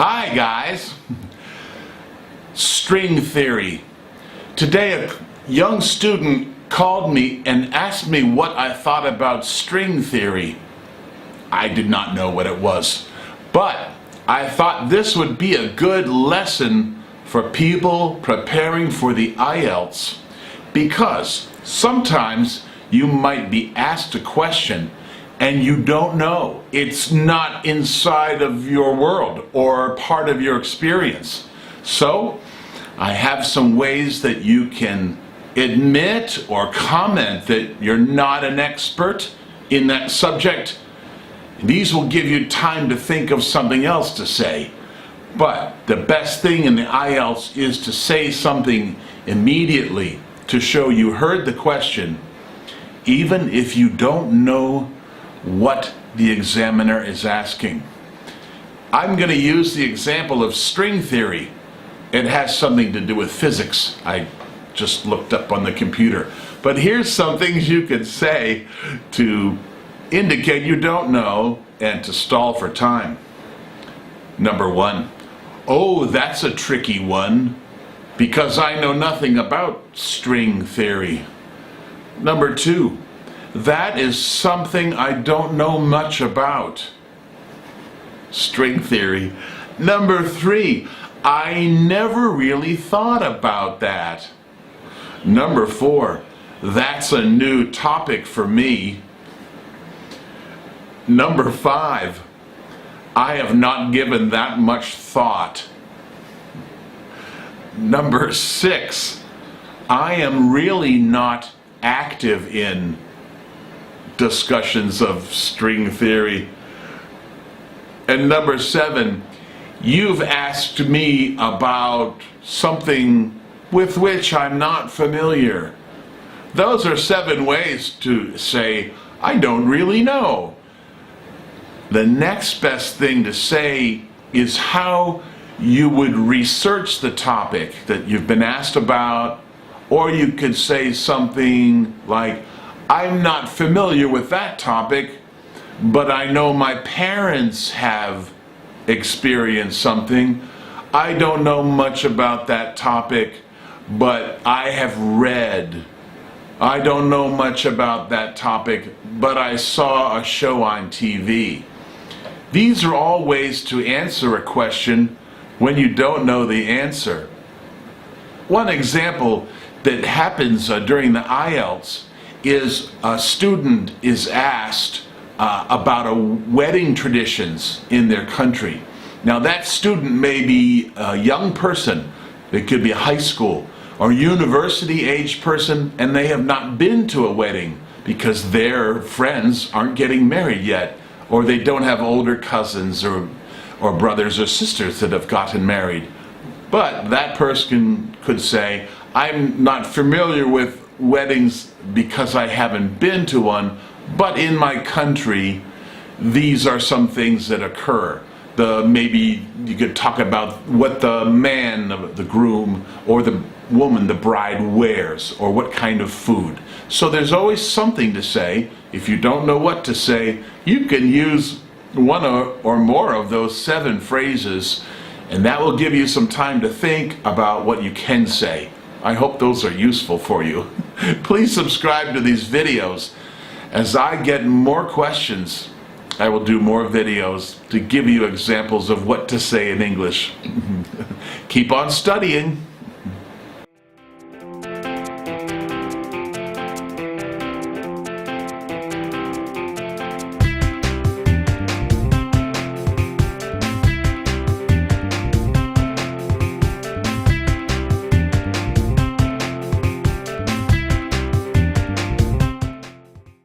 Hi guys! String theory. Today a young student called me and asked me what I thought about string theory. I did not know what it was, but I thought this would be a good lesson for people preparing for the IELTS, because sometimes you might be asked a question and you don't know. It's not inside of your world or part of your experience. So I have some ways that you can admit or comment that you're not an expert in that subject. These will give you time to think of something else to say. But the best thing in the IELTS is to say something immediately to show you heard the question, even if you don't know what the examiner is asking. I'm going to use the example of string theory. It has something to do with physics. I just looked up on the computer. But here's some things you could say to indicate you don't know and to stall for time. Number one, oh, that's a tricky one because I know nothing about string theory. Number two, that is something I don't know much about. String theory. Number three, I never really thought about that. Number four, that's a new topic for me. Number five, I have not given that much thought. Number six, I am really not active in discussions of string theory. And number seven, you've asked me about something with which I'm not familiar. Those are 7 ways to say, I don't really know. The next best thing to say is how you would research the topic that you've been asked about, or you could say something like, I'm not familiar with that topic, but I know my parents have experienced something. I don't know much about that topic, but I have read. I don't know much about that topic, but I saw a show on TV. These are all ways to answer a question when you don't know the answer. One example that happens during the IELTS is a student is asked about wedding traditions in their country. Now that student may be a young person, it could be a high school or university age person, and they have not been to a wedding because their friends aren't getting married yet, or they don't have older cousins or brothers or sisters that have gotten married. But that person could say, I'm not familiar with weddings because I haven't been to one, but in my country, these are some things that occur. Maybe you could talk about what the man, the groom, or the woman, the bride, wears, or what kind of food. So there's always something to say. If you don't know what to say, you can use one or more of those 7 phrases, and that will give you some time to think about what you can say. I hope those are useful for you. Please subscribe to these videos. As I get more questions, I will do more videos to give you examples of what to say in English. Keep on studying.